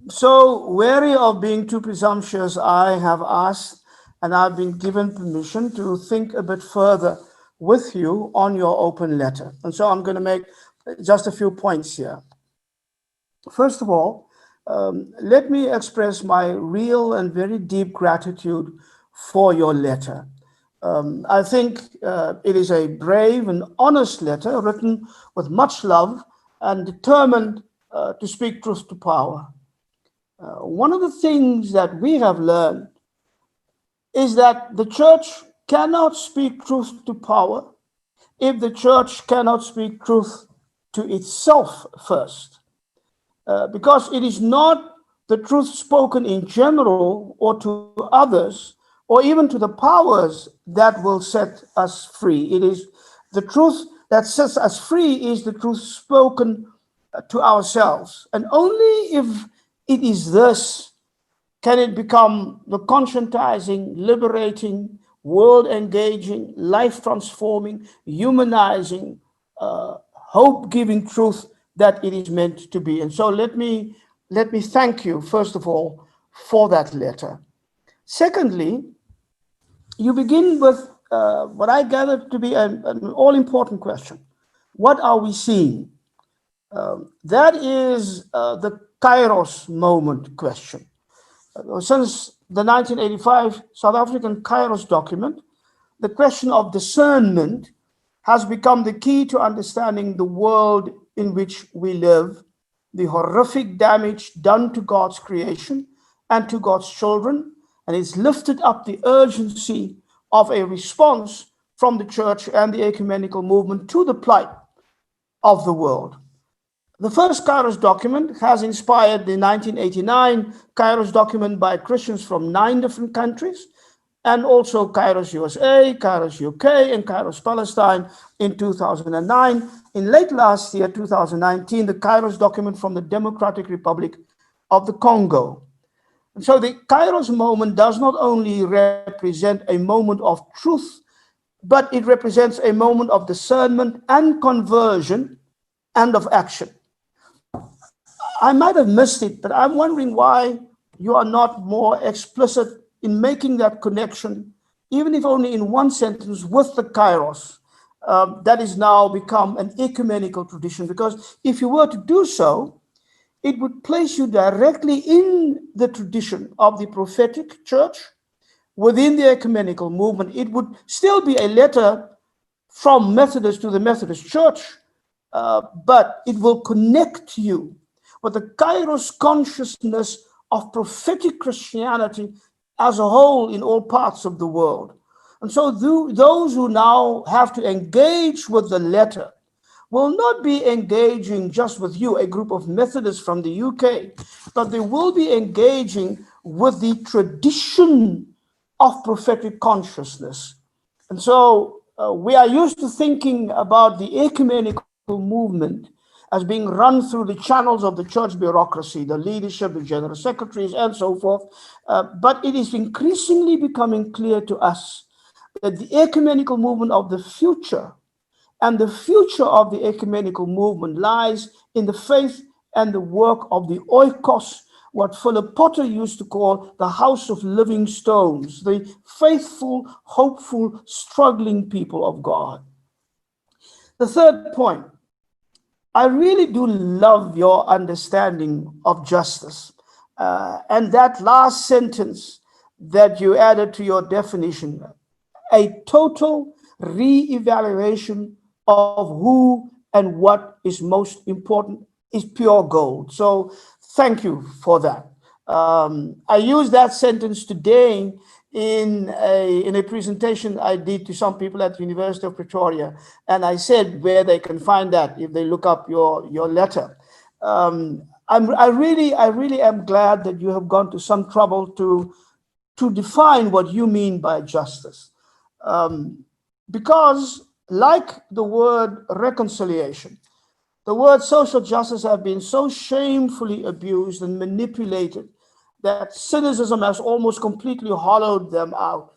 So, wary of being too presumptuous, I have asked and I've been given permission to think a bit further with you on your open letter. And so I'm going to make just a few points here. First of all, let me express my real and very deep gratitude for your letter. I think it is a brave and honest letter written with much love and determined to speak truth to power. One of the things that we have learned is that the church cannot speak truth to power if the church cannot speak truth to itself first. Because it is not the truth spoken in general or to others or even to the powers that will set us free. It is the truth that sets us free is the truth spoken to ourselves. And only if it is this can it become the conscientizing, liberating, world engaging, life transforming, humanizing, hope giving truth that it is meant to be. And so let me thank you, first of all, for that letter. Secondly, you begin with what I gather to be an all important question. What are we seeing? That is the Kairos moment question. Since the 1985 South African Kairos document, the question of discernment has become the key to understanding the world in which we live, the horrific damage done to God's creation and to God's children, and it's lifted up the urgency of a response from the church and the ecumenical movement to the plight of the world. The first Kairos document has inspired the 1989 Kairos document by Christians from 9 different countries, and also Kairos USA, Kairos UK, and Kairos Palestine in 2009. In late last year, 2019, the Kairos document from the Democratic Republic of the Congo. And so the Kairos moment does not only represent a moment of truth, but it represents a moment of discernment and conversion and of action. I might have missed it, but I'm wondering why you are not more explicit in making that connection, even if only in one sentence, with the Kairos that is now become an ecumenical tradition. Because if you were to do so, it would place you directly in the tradition of the prophetic church within the ecumenical movement. It would still be a letter from Methodist to the Methodist Church, but it will connect you with the Kairos consciousness of prophetic Christianity as a whole in all parts of the world. And so those who now have to engage with the letter will not be engaging just with you, a group of Methodists from the UK, but they will be engaging with the tradition of prophetic consciousness. And so we are used to thinking about the ecumenical movement as being run through the channels of the church bureaucracy, the leadership, the general secretaries, and so forth. But it is increasingly becoming clear to us that the ecumenical movement of the future and the future of the ecumenical movement lies in the faith and the work of the oikos, what Philip Potter used to call the house of living stones, the faithful, hopeful, struggling people of God. The third point, I really do love your understanding of justice. And that last sentence that you added to your definition, a total re-evaluation of who and what is most important is pure gold. So thank you for that. I used that sentence today in a presentation I did to some people at the University of Pretoria, and I said where they can find that if they look up your letter. I really am glad that you have gone to some trouble to define what you mean by justice, because like the word reconciliation, the word social justice have been so shamefully abused and manipulated that cynicism has almost completely hollowed them out.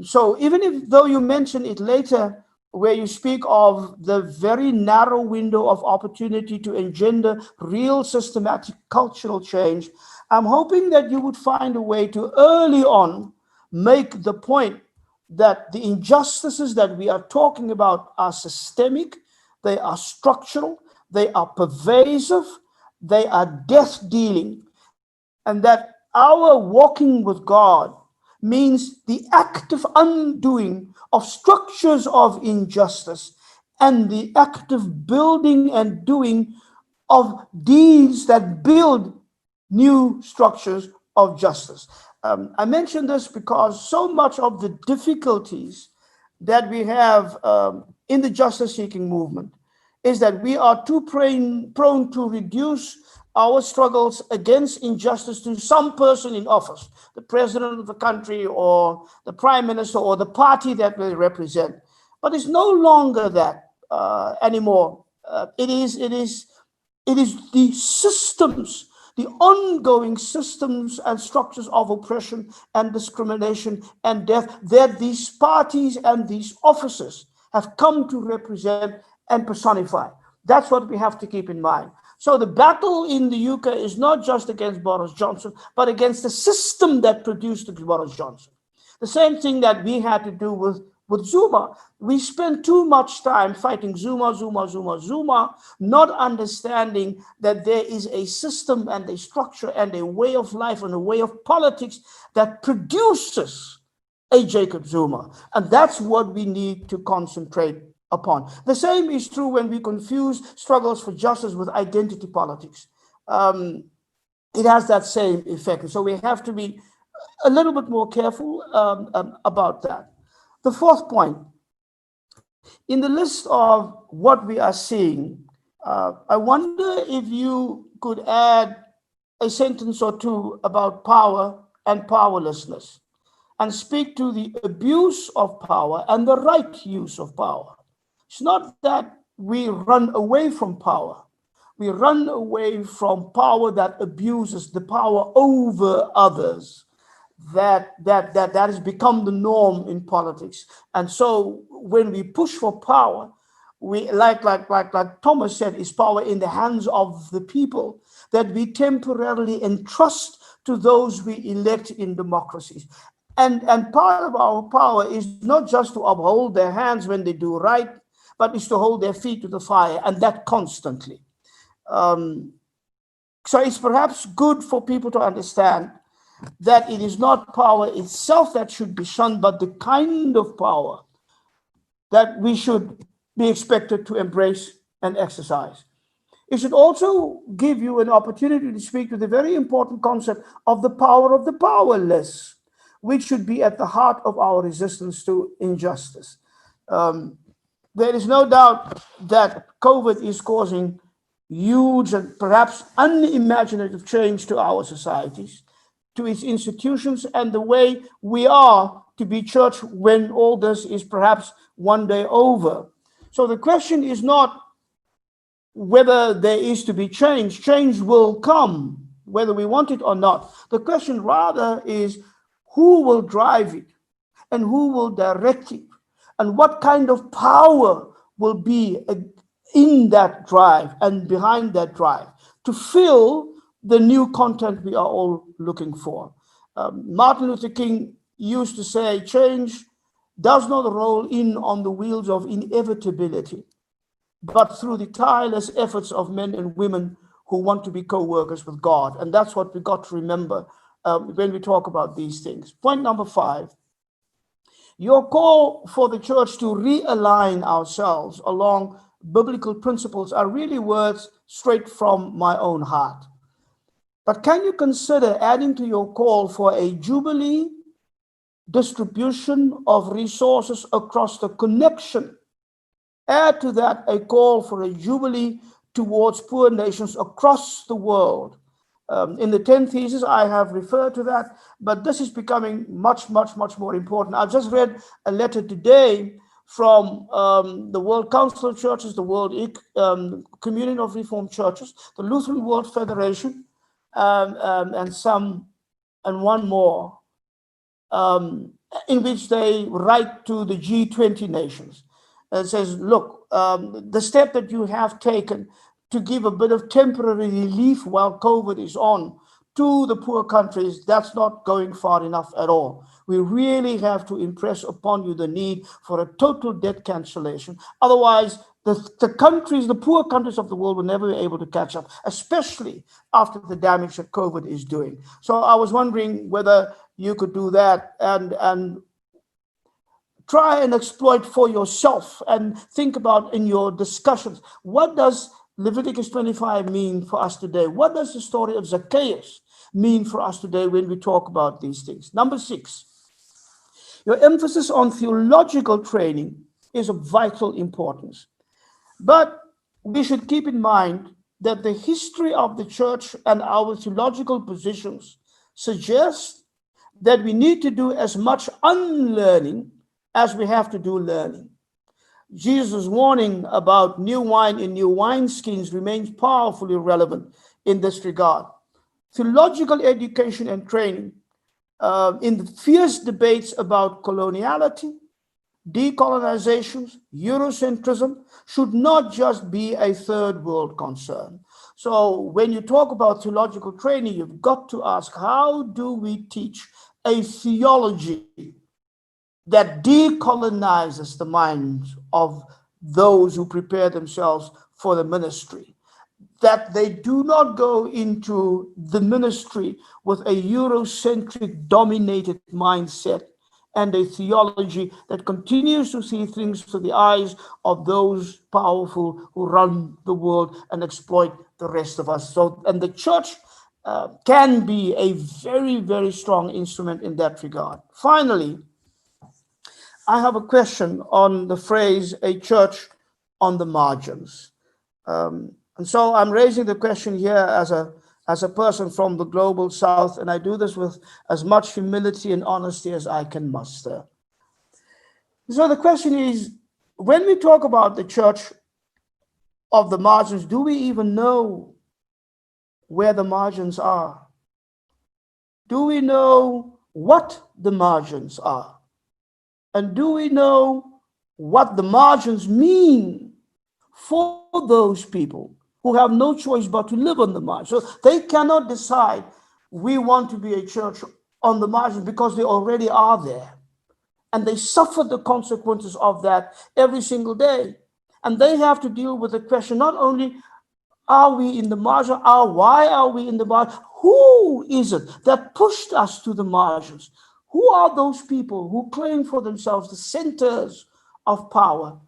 So even if though you mention it later where you speak of the very narrow window of opportunity to engender real systematic cultural change, I'm hoping that you would find a way to early on make the point that the injustices that we are talking about are systemic, they are structural, they are pervasive, they are death dealing, and that our walking with God means the active undoing of structures of injustice and the active building and doing of deeds that build new structures of justice. I mention this because so much of the difficulties that we have in the justice seeking movement is that we are too prone to reduce our struggles against injustice to some person in office, the president of the country or the prime minister or the party that they represent. But it's no longer that anymore. It is the systems, the ongoing systems and structures of oppression and discrimination and death that these parties and these officers have come to represent and personify. That's what we have to keep in mind. So the battle in the UK is not just against Boris Johnson, but against the system that produced Boris Johnson. The same thing that we had to do with Zuma. We spent too much time fighting Zuma, Zuma, Zuma, Zuma, not understanding that there is a system and a structure and a way of life and a way of politics that produces a Jacob Zuma. And that's what we need to concentrate upon. The same is true when we confuse struggles for justice with identity politics. It has that same effect. And so we have to be a little bit more careful about that. The fourth point, in the list of what we are seeing, I wonder if you could add a sentence or two about power and powerlessness and speak to the abuse of power and the right use of power. It's not that we run away from power. We run away from power that abuses the power over others. That has become the norm in politics. And so when we push for power, we like Thomas said, is power in the hands of the people that we temporarily entrust to those we elect in democracies. And part of our power is not just to uphold their hands when they do right, but is to hold their feet to the fire, and that constantly. So it's perhaps good for people to understand that it is not power itself that should be shunned, but the kind of power that we should be expected to embrace and exercise. It should also give you an opportunity to speak to the very important concept of the power of the powerless, which should be at the heart of our resistance to injustice. There is no doubt that COVID is causing huge and perhaps unimaginative change to our societies, to its institutions, and the way we are to be church when all this is perhaps one day over. So the question is not whether there is to be change. Change will come, whether we want it or not. The question rather is who will drive it and who will direct it and what kind of power will be in that drive and behind that drive to fill the new content we are all looking for. Martin Luther King used to say, change does not roll in on the wheels of inevitability, but through the tireless efforts of men and women who want to be co-workers with God. And that's what we got to remember when we talk about these things. Point number 5, your call for the church to realign ourselves along biblical principles are really words straight from my own heart. But can you consider adding to your call for a jubilee distribution of resources across the connection? Add to that a call for a jubilee towards poor nations across the world. In the 10 thesis, I have referred to that, but this is becoming much, much, much more important. I've just read a letter today from the World Council of Churches, the World Communion of Reformed Churches, the Lutheran World Federation, and one more, in which they write to the G20 nations. says, look, the step that you have taken to give a bit of temporary relief while COVID is on to the poor countries, that's not going far enough at all. We really have to impress upon you the need for a total debt cancellation. Otherwise, the poor countries of the world will never be able to catch up, especially after the damage that COVID is doing. So I was wondering whether you could do that and try and exploit for yourself and think about in your discussions, what does Leviticus 25 mean for us today? What does the story of Zacchaeus mean for us today when we talk about these things? Number 6, your emphasis on theological training is of vital importance. But we should keep in mind that the history of the church and our theological positions suggest that we need to do as much unlearning as we have to do learning. Jesus' warning about new wine in new wineskins remains powerfully relevant in this regard. Theological education and training in the fierce debates about coloniality, decolonization, Eurocentrism should not just be a third world concern. So when you talk about theological training, you've got to ask, how do we teach a theology that decolonizes the minds of those who prepare themselves for the ministry? That they do not go into the ministry with a Eurocentric dominated mindset and a theology that continues to see things through the eyes of those powerful who run the world and exploit the rest of us. So, and the church can be a very, very strong instrument in that regard. Finally, I have a question on the phrase, a church on the margins. And so I'm raising the question here as a person from the global south, and I do this with as much humility and honesty as I can muster. So the question is, when we talk about the church of the margins, do we even know where the margins are? Do we know what the margins are? And do we know what the margins mean for those people who have no choice but to live on the margins? So they cannot decide, we want to be a church on the margins, because they already are there. And they suffer the consequences of that every single day. And they have to deal with the question, not only are we in the margin, why are we in the margin? Who is it that pushed us to the margins? Who are those people who claim for themselves the centers of power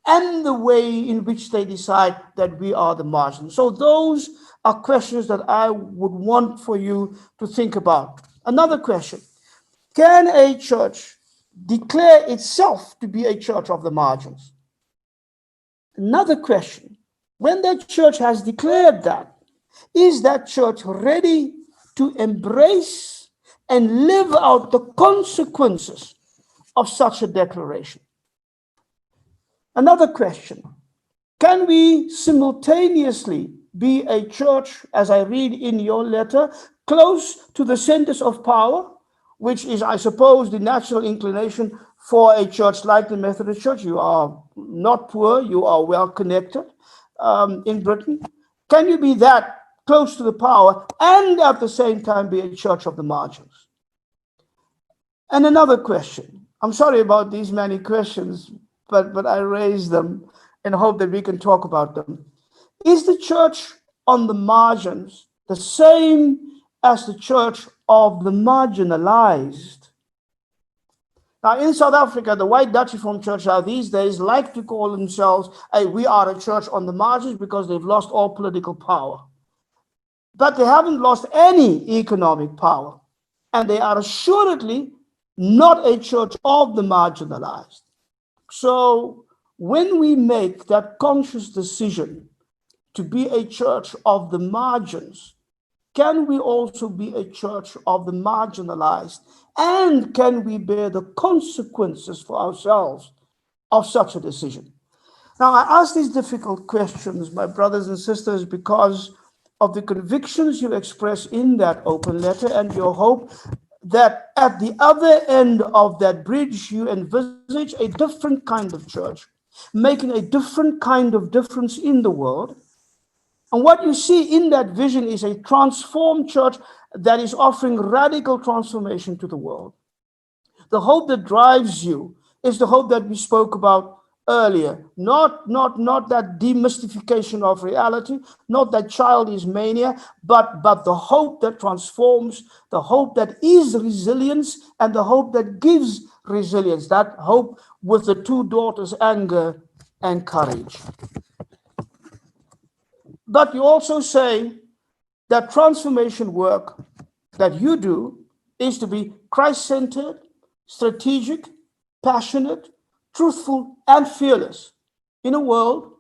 and the way in which they decide that we are the margin? So those are questions that I would want for you to think about. Another question: can a church declare itself to be a church of the margins? Another question: when that church has declared that, is that church ready to embrace and live out the consequences of such a declaration? Another question: can we simultaneously be a church, as I read in your letter, close to the centers of power, which is, I suppose, the natural inclination for a church like the Methodist Church? You are not poor, you are well connected in Britain. Can you be that close to the power and at the same time be a church of the margins? And another question. I'm sorry about these many questions, but I raise them in hope that we can talk about them. Is the church on the margins the same as the church of the marginalized? Now, in South Africa, the white Dutch Reformed Church these days like to call themselves, we are a church on the margins, because they've lost all political power. But they haven't lost any economic power. And they are assuredly not a church of the marginalized. So when we make that conscious decision to be a church of the margins, can we also be a church of the marginalized? And can we bear the consequences for ourselves of such a decision? Now, I ask these difficult questions, my brothers and sisters, because of the convictions you express in that open letter and your hope that at the other end of that bridge you envisage a different kind of church, making a different kind of difference in the world. And what you see in that vision is a transformed church that is offering radical transformation to the world. The hope that drives you is the hope that we spoke about earlier. Not that demystification of reality, not that childish mania, but the hope that transforms, the hope that is resilience, and the hope that gives resilience. That hope with the two daughters, anger and courage. But you also say that transformation work that you do is to be Christ-centered, strategic, passionate, truthful, and fearless. In a world,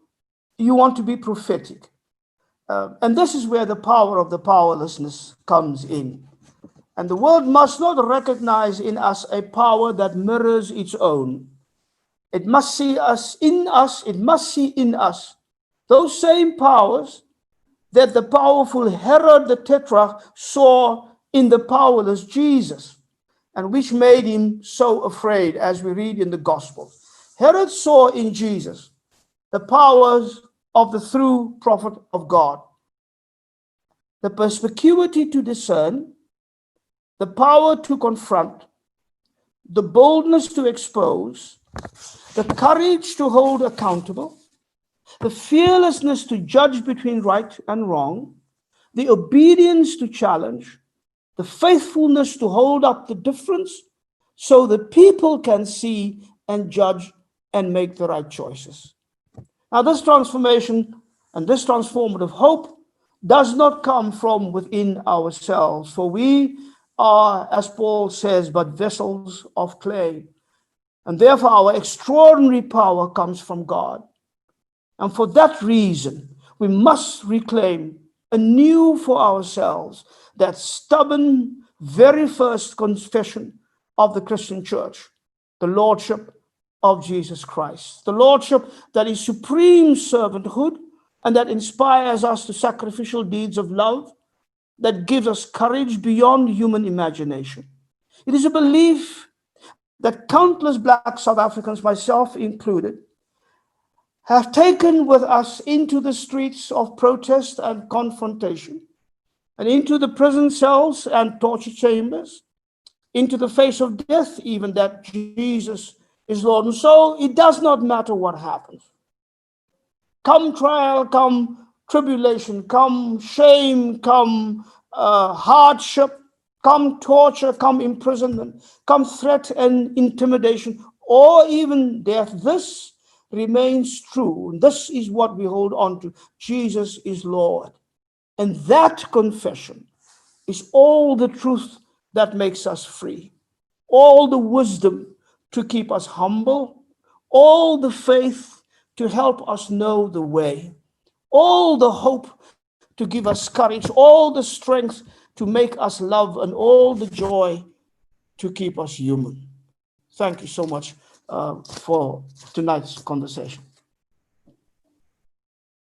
you want to be prophetic. And this is where the power of the powerlessness comes in. And the world must not recognize in us a power that mirrors its own. It must see us in us, it must see in us those same powers that the powerful Herod the Tetrarch saw in the powerless Jesus, and which made him so afraid, as we read in the Gospels. Herod saw in Jesus the powers of the true prophet of God, the perspicuity to discern, the power to confront, the boldness to expose, the courage to hold accountable, the fearlessness to judge between right and wrong, the obedience to challenge, the faithfulness to hold up the difference so that people can see and judge and make the right choices. Now, this transformation and this transformative hope does not come from within ourselves, for we are, as Paul says, but vessels of clay. And therefore, our extraordinary power comes from God. And for that reason, we must reclaim anew for ourselves that stubborn, very first confession of the Christian church, the Lordship of Jesus Christ. The Lordship that is supreme servanthood and that inspires us to sacrificial deeds of love, that gives us courage beyond human imagination. It is a belief that countless Black South Africans, myself included, have taken with us into the streets of protest and confrontation, and into the prison cells and torture chambers, into the face of death, even, that Jesus is Lord. And so it does not matter what happens. Come trial, come tribulation, come shame, come hardship, come torture, come imprisonment, come threat and intimidation, or even death. This remains true. This is what we hold on to. Jesus is Lord. And that confession is all the truth that makes us free, all the wisdom to keep us humble, all the faith to help us know the way, all the hope to give us courage, all the strength to make us love, and all the joy to keep us human. Thank you so much for tonight's conversation.